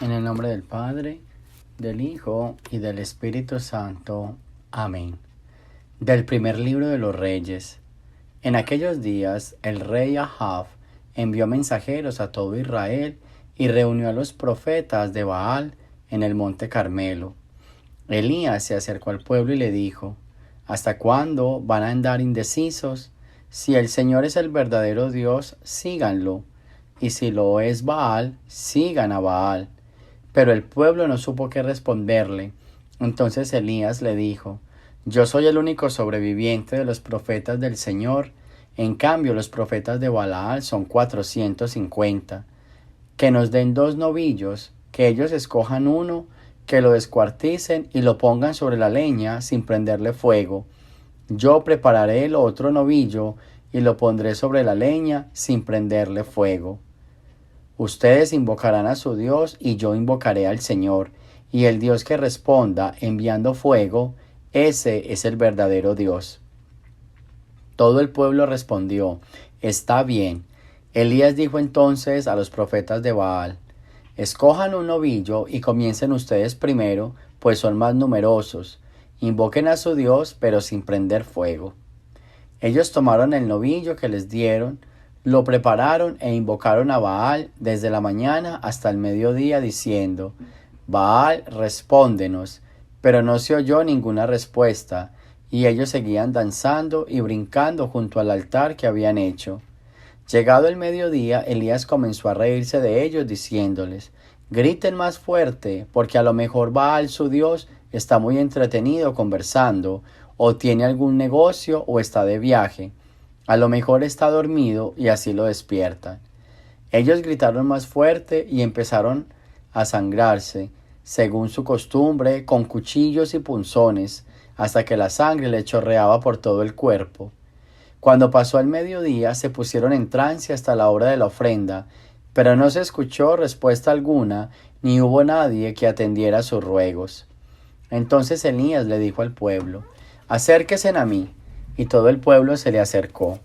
En el nombre del Padre, del Hijo y del Espíritu Santo. Amén. Del primer libro de los Reyes. En aquellos días, el rey Ahab envió mensajeros a todo Israel y reunió a los profetas de Baal en el monte Carmelo. Elías se acercó al pueblo y le dijo: ¿Hasta cuándo van a andar indecisos? Si el Señor es el verdadero Dios, síganlo, y si lo es Baal, sigan a Baal. Pero el pueblo no supo qué responderle. Entonces Elías le dijo: Yo soy el único sobreviviente de los profetas del Señor. En cambio, los profetas de Baal son 450. Que nos den 2 novillos, que ellos escojan uno, que lo descuarticen y lo pongan sobre la leña sin prenderle fuego. Yo prepararé el otro novillo y lo pondré sobre la leña sin prenderle fuego. Ustedes invocarán a su Dios y yo invocaré al Señor, y el Dios que responda enviando fuego, ese es el verdadero Dios. Todo el pueblo respondió: Está bien. Elías dijo entonces a los profetas de Baal: Escojan un novillo y comiencen ustedes primero, pues son más numerosos. Invoquen a su Dios, pero sin prender fuego. Ellos tomaron el novillo que les dieron, lo prepararon e invocaron a Baal desde la mañana hasta el mediodía, diciendo: Baal, respóndenos. Pero no se oyó ninguna respuesta, y ellos seguían danzando y brincando junto al altar que habían hecho. Llegado el mediodía, Elías comenzó a reírse de ellos, diciéndoles: Griten más fuerte, porque a lo mejor Baal, su Dios, está muy entretenido conversando, o tiene algún negocio, o está de viaje. A lo mejor está dormido y así lo despiertan. Ellos gritaron más fuerte y empezaron a sangrarse, según su costumbre, con cuchillos y punzones, hasta que la sangre le chorreaba por todo el cuerpo. Cuando pasó el mediodía, se pusieron en trance hasta la hora de la ofrenda, pero no se escuchó respuesta alguna, ni hubo nadie que atendiera sus ruegos. Entonces Elías le dijo al pueblo: Acérquense a mí. Y todo el pueblo se le acercó.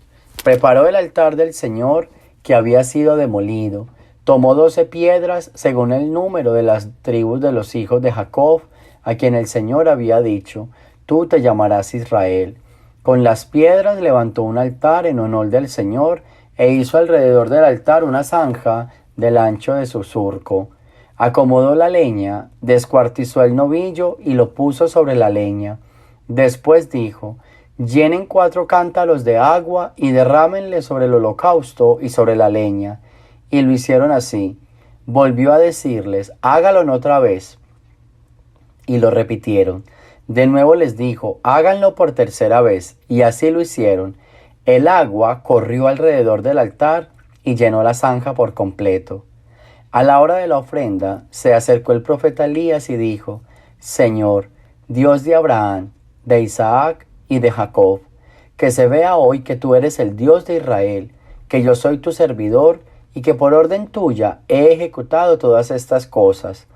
Preparó el altar del Señor que había sido demolido. Tomó 12 piedras según el número de las tribus de los hijos de Jacob, a quien el Señor había dicho: Tú te llamarás Israel. Con las piedras levantó un altar en honor del Señor e hizo alrededor del altar una zanja del ancho de su surco. Acomodó la leña, descuartizó el novillo y lo puso sobre la leña. Después dijo: Llenen 4 cántaros de agua y derrámenle sobre el holocausto y sobre la leña. Y lo hicieron así. Volvió a decirles: Háganlo otra vez. Y lo repitieron. De nuevo les dijo: Háganlo por tercera vez. Y así lo hicieron. El agua corrió alrededor del altar y llenó la zanja por completo. A la hora de la ofrenda se acercó el profeta Elías y dijo: Señor, Dios de Abraham, de Isaac y de Jacob, que se vea hoy que tú eres el Dios de Israel, que yo soy tu servidor y que por orden tuya he ejecutado todas estas cosas.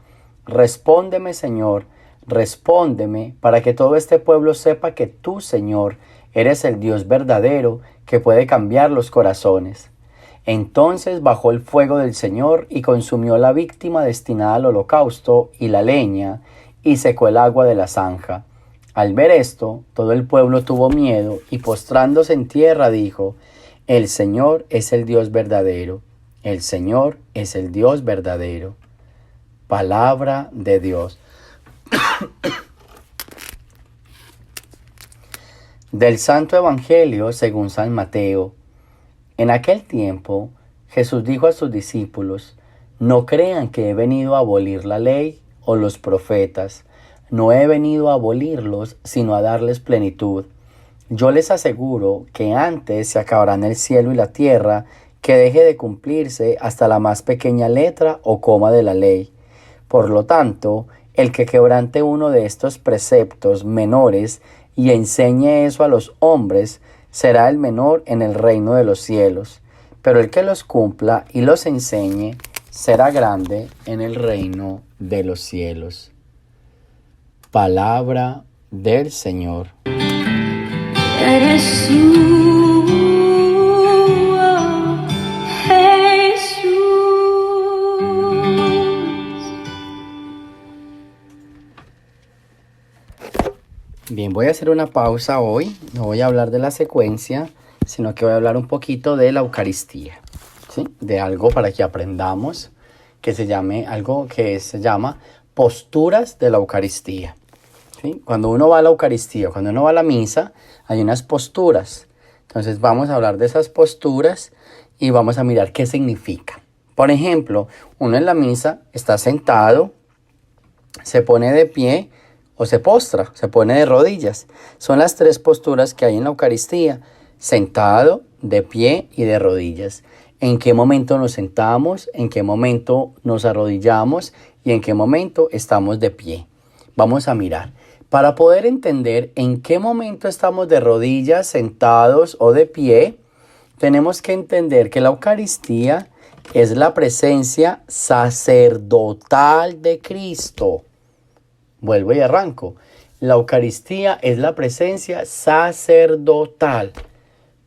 Respóndeme, Señor, respóndeme, para que todo este pueblo sepa que tú, Señor, eres el Dios verdadero que puede cambiar los corazones. Entonces bajó el fuego del Señor y consumió la víctima destinada al holocausto y la leña, y secó el agua de la zanja. Al ver esto, todo el pueblo tuvo miedo y postrándose en tierra dijo: El Señor es el Dios verdadero. El Señor es el Dios verdadero. Palabra de Dios. Del Santo Evangelio según San Mateo. En aquel tiempo, Jesús dijo a sus discípulos: No crean que he venido a abolir la ley o los profetas. No he venido a abolirlos, sino a darles plenitud. Yo les aseguro que antes se acabarán el cielo y la tierra, que deje de cumplirse hasta la más pequeña letra o coma de la ley. Por lo tanto, el que quebrante uno de estos preceptos menores y enseñe eso a los hombres, será el menor en el reino de los cielos. Pero el que los cumpla y los enseñe, será grande en el reino de los cielos. Palabra del Señor. Eres tú, oh, Jesús. Bien, voy a hacer una pausa hoy. No voy a hablar de la secuencia, sino que voy a hablar un poquito de la Eucaristía, ¿sí? De algo para que aprendamos que se llama posturas de la Eucaristía, ¿sí? Cuando uno va a la Eucaristía, cuando uno va a la misa, hay unas posturas. Entonces vamos a hablar de esas posturas y vamos a mirar qué significa. Por ejemplo, uno en la misa está sentado, se pone de pie o se postra, se pone de rodillas. Son las tres posturas que hay en la Eucaristía: sentado, de pie y de rodillas. ¿En qué momento nos sentamos? ¿En qué momento nos arrodillamos? ¿Y en qué momento estamos de pie? Vamos a mirar. Para poder entender en qué momento estamos de rodillas, sentados o de pie, tenemos que entender que la Eucaristía es la presencia sacerdotal de Cristo. Vuelvo y arranco. La Eucaristía es la presencia sacerdotal.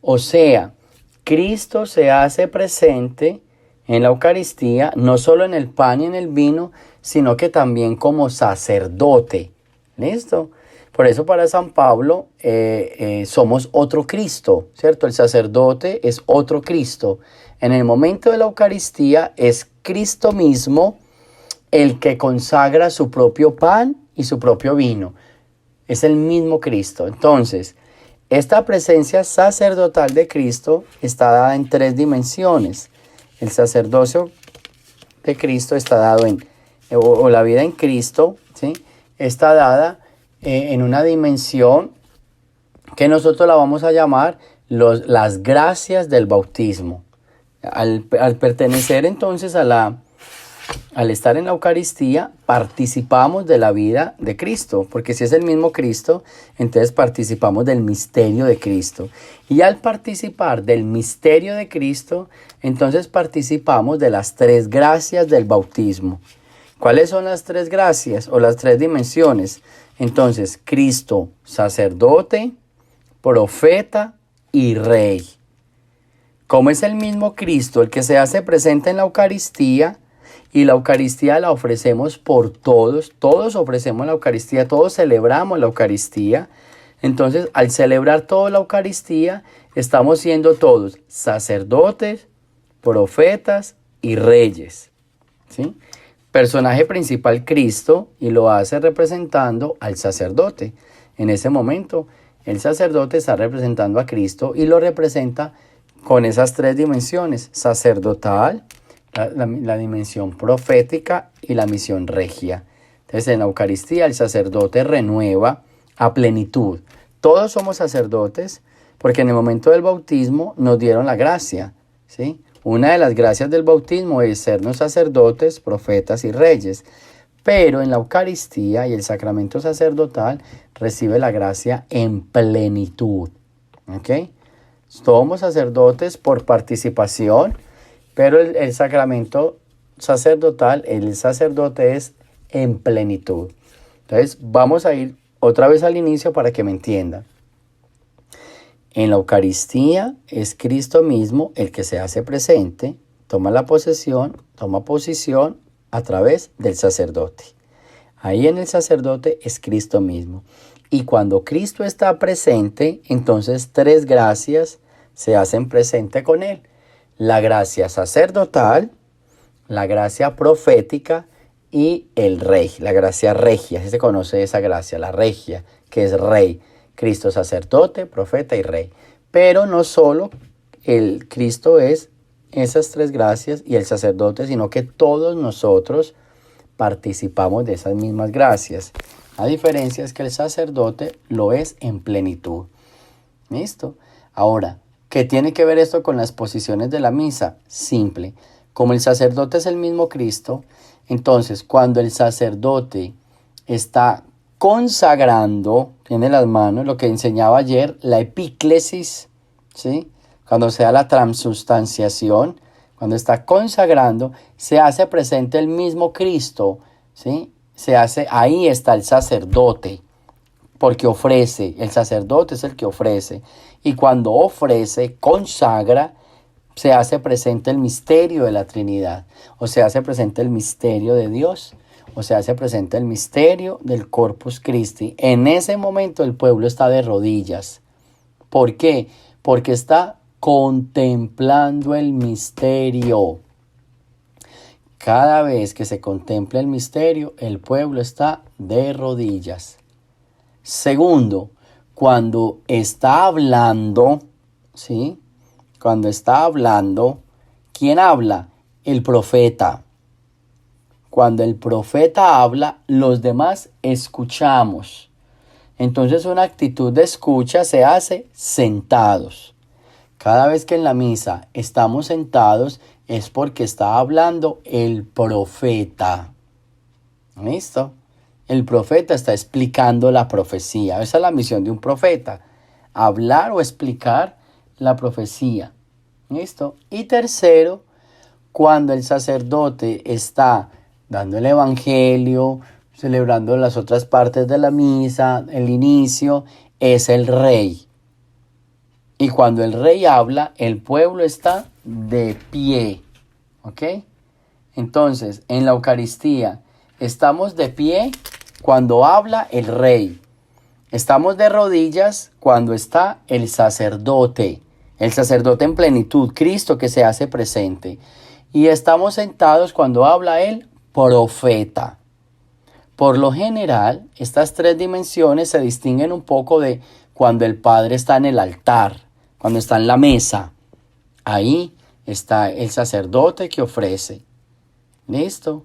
O sea, Cristo se hace presente en la Eucaristía, no solo en el pan y en el vino, sino que también como sacerdote. ¿Listo? Por eso para San Pablo somos otro Cristo, ¿cierto? El sacerdote es otro Cristo. En el momento de la Eucaristía es Cristo mismo el que consagra su propio pan y su propio vino. Es el mismo Cristo. Entonces, esta presencia sacerdotal de Cristo está dada en tres dimensiones. El sacerdocio de Cristo está dado o la vida en Cristo, ¿sí? Está dada en una dimensión que nosotros la vamos a llamar las gracias del bautismo. Al pertenecer entonces al estar en la Eucaristía, participamos de la vida de Cristo, porque si es el mismo Cristo, entonces participamos del misterio de Cristo. Y al participar del misterio de Cristo, entonces participamos de las tres gracias del bautismo. ¿Cuáles son las tres gracias o las tres dimensiones? Entonces, Cristo, sacerdote, profeta y rey. Como es el mismo Cristo el que se hace presente en la Eucaristía, y la Eucaristía la ofrecemos por todos ofrecemos la Eucaristía, todos celebramos la Eucaristía. Entonces, al celebrar toda la Eucaristía, estamos siendo todos sacerdotes, profetas y reyes, ¿sí? Personaje principal Cristo, y lo hace representando al sacerdote. En ese momento, el sacerdote está representando a Cristo y lo representa con esas tres dimensiones: sacerdotal, la dimensión profética y la misión regia. Entonces, en la Eucaristía el sacerdote renueva a plenitud. Todos somos sacerdotes porque en el momento del bautismo nos dieron la gracia, ¿sí? Una de las gracias del bautismo es sernos sacerdotes, profetas y reyes. Pero en la Eucaristía y el sacramento sacerdotal recibe la gracia en plenitud. ¿Ok? Somos sacerdotes por participación, pero el sacramento sacerdotal, el sacerdote es en plenitud. Entonces vamos a ir otra vez al inicio para que me entiendan. En la Eucaristía es Cristo mismo el que se hace presente, toma posición a través del sacerdote. Ahí en el sacerdote es Cristo mismo. Y cuando Cristo está presente, entonces tres gracias se hacen presente con él: la gracia sacerdotal, la gracia profética y el rey, la gracia regia. Así se conoce esa gracia, la regia, que es rey. Cristo sacerdote, profeta y rey. Pero no solo el Cristo es esas tres gracias y el sacerdote, sino que todos nosotros participamos de esas mismas gracias. La diferencia es que el sacerdote lo es en plenitud. ¿Listo? Ahora, ¿qué tiene que ver esto con las posiciones de la misa? Simple. Como el sacerdote es el mismo Cristo, entonces cuando el sacerdote está consagrando, tiene las manos, lo que enseñaba ayer, la epíclesis, ¿sí? Cuando se da la transustanciación, cuando está consagrando, se hace presente el mismo Cristo, ¿sí? Ahí está el sacerdote, porque ofrece, el sacerdote es el que ofrece, y cuando ofrece, consagra, se hace presente el misterio de la Trinidad, o se hace presente el misterio de Dios. o sea, se presenta el misterio del Corpus Christi. En ese momento el pueblo está de rodillas. ¿Por qué? Porque está contemplando el misterio. Cada vez que se contempla el misterio, el pueblo está de rodillas. Segundo, cuando está hablando, ¿sí? Cuando está hablando, ¿quién habla? El profeta. Cuando el profeta habla, los demás escuchamos. Entonces una actitud de escucha se hace sentados. Cada vez que en la misa estamos sentados es porque está hablando el profeta. ¿Listo? El profeta está explicando la profecía. Esa es la misión de un profeta. Hablar o explicar la profecía. ¿Listo? Y tercero, cuando el sacerdote está dando el evangelio, celebrando las otras partes de la misa, el inicio, es el rey. Y cuando el rey habla, el pueblo está de pie. ¿Ok? Entonces, en la Eucaristía, estamos de pie cuando habla el rey. Estamos de rodillas cuando está el sacerdote en plenitud, Cristo que se hace presente. Y estamos sentados cuando habla el profeta. Por lo general, estas tres dimensiones se distinguen un poco de cuando el Padre está en el altar, cuando está en la mesa. Ahí está el sacerdote que ofrece. ¿Listo?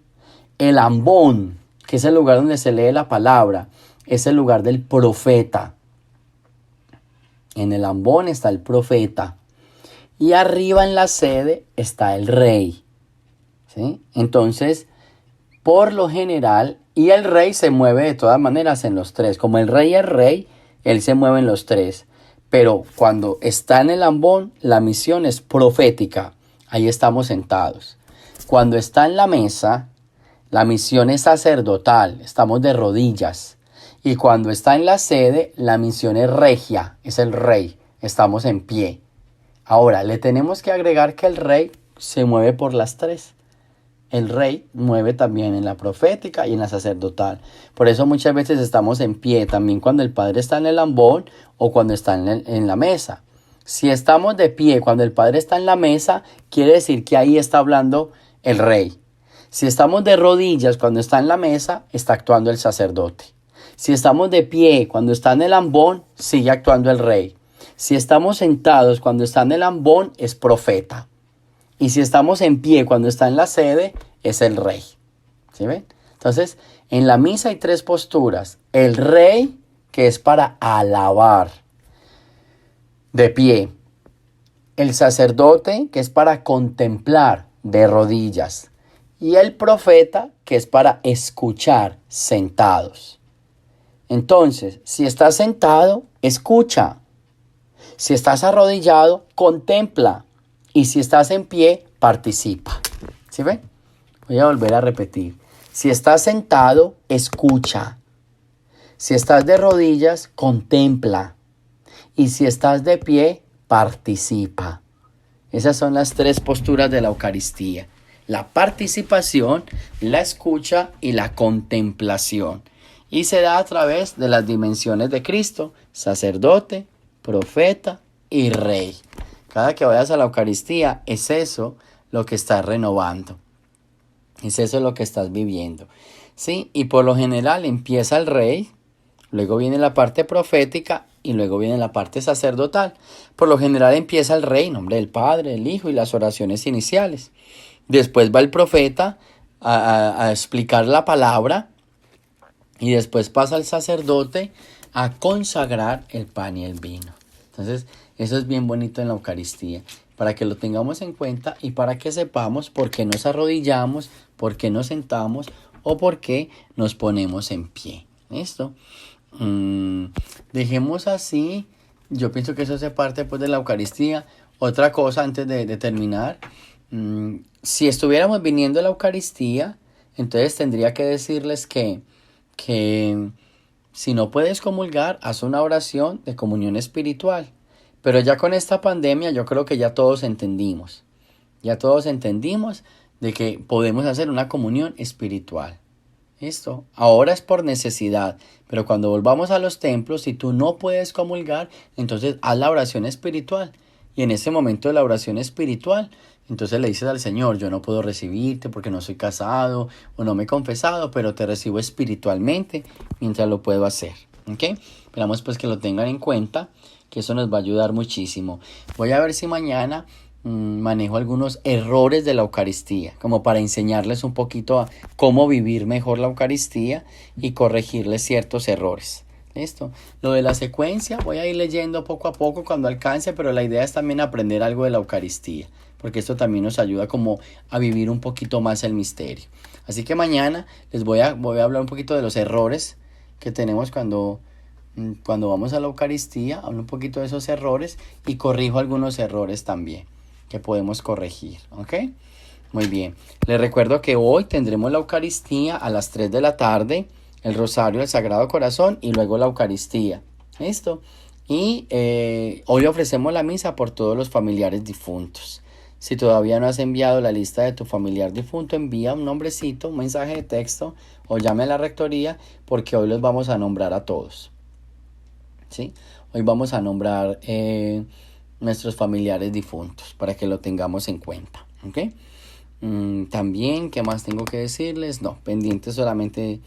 El ambón, que es el lugar donde se lee la palabra, es el lugar del profeta. En el ambón está el profeta. Y arriba en la sede está el rey. ¿Sí? Entonces, por lo general, y el rey se mueve de todas maneras en los tres. Como el rey es rey, él se mueve en los tres. Pero cuando está en el ambón, la misión es profética. Ahí estamos sentados. Cuando está en la mesa, la misión es sacerdotal. Estamos de rodillas. Y cuando está en la sede, la misión es regia. Es el rey. Estamos en pie. Ahora, le tenemos que agregar que el rey se mueve por las tres. El rey mueve también en la profética y en la sacerdotal. Por eso muchas veces estamos en pie, también cuando el Padre está en el ambón o cuando está en la mesa. Si estamos de pie cuando el Padre está en la mesa, quiere decir que ahí está hablando el rey. Si estamos de rodillas cuando está en la mesa, está actuando el sacerdote. Si estamos de pie cuando está en el ambón, sigue actuando el rey. Si estamos sentados cuando está en el ambón, es profeta. Y si estamos en pie cuando está en la sede, es el rey. ¿Sí ven? Entonces, en la misa hay tres posturas. El rey, que es para alabar, de pie. El sacerdote, que es para contemplar, de rodillas. Y el profeta, que es para escuchar, sentados. Entonces, si estás sentado, escucha. Si estás arrodillado, contempla. Y si estás en pie, participa. ¿Sí ven? Voy a volver a repetir. Si estás sentado, escucha. Si estás de rodillas, contempla. Y si estás de pie, participa. Esas son las tres posturas de la Eucaristía. La participación, la escucha y la contemplación. Y se da a través de las dimensiones de Cristo, sacerdote, profeta y rey. Cada que vayas a la Eucaristía, es eso lo que estás renovando. Es eso lo que estás viviendo. ¿Sí? Y por lo general empieza el rey, luego viene la parte profética y luego viene la parte sacerdotal. Por lo general empieza el rey, en nombre del Padre, del Hijo y las oraciones iniciales. Después va el profeta a explicar la palabra y después pasa el sacerdote a consagrar el pan y el vino. Entonces, eso es bien bonito en la Eucaristía, para que lo tengamos en cuenta y para que sepamos por qué nos arrodillamos, por qué nos sentamos o por qué nos ponemos en pie. ¿Listo? Dejemos así. Yo pienso que eso hace parte pues, de la Eucaristía. Otra cosa antes de terminar. Si estuviéramos viniendo a la Eucaristía, entonces tendría que decirles que si no puedes comulgar, haz una oración de comunión espiritual. Pero ya con esta pandemia yo creo que ya todos entendimos. Ya todos entendimos de que podemos hacer una comunión espiritual. ¿Listo? Ahora es por necesidad, pero cuando volvamos a los templos, si tú no puedes comulgar, entonces haz la oración espiritual. Y en ese momento de la oración espiritual, entonces le dices al Señor, yo no puedo recibirte porque no soy casado o no me he confesado, pero te recibo espiritualmente mientras lo puedo hacer. ¿Ok? Esperamos pues que lo tengan en cuenta, que eso nos va a ayudar muchísimo. Voy a ver si mañana manejo algunos errores de la Eucaristía, como para enseñarles un poquito a cómo vivir mejor la Eucaristía y corregirles ciertos errores. ¿Listo? Lo de la secuencia voy a ir leyendo poco a poco cuando alcance, pero la idea es también aprender algo de la Eucaristía, porque esto también nos ayuda como a vivir un poquito más el misterio. Así que mañana les voy a hablar un poquito de los errores que tenemos cuando vamos a la Eucaristía, hablo un poquito de esos errores y corrijo algunos errores también que podemos corregir, ¿ok? Muy bien. Les recuerdo que hoy tendremos la Eucaristía a las 3 de la tarde, el Rosario del Sagrado Corazón y luego la Eucaristía. ¿Listo? Y hoy ofrecemos la misa por todos los familiares difuntos. Si todavía no has enviado la lista de tu familiar difunto, envía un nombrecito, un mensaje de texto o llame a la rectoría porque hoy los vamos a nombrar a todos. ¿Sí? Hoy vamos a nombrar nuestros familiares difuntos para que lo tengamos en cuenta. ¿Ok? También, ¿qué más tengo que decirles? No, pendientes solamente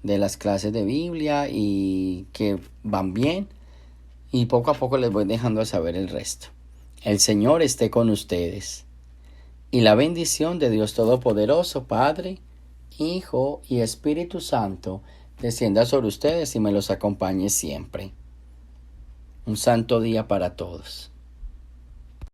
de las clases de Biblia y que van bien. Y poco a poco les voy dejando saber el resto. El Señor esté con ustedes. Y la bendición de Dios Todopoderoso, Padre, Hijo y Espíritu Santo, descienda sobre ustedes y me los acompañe siempre. Un santo día para todos.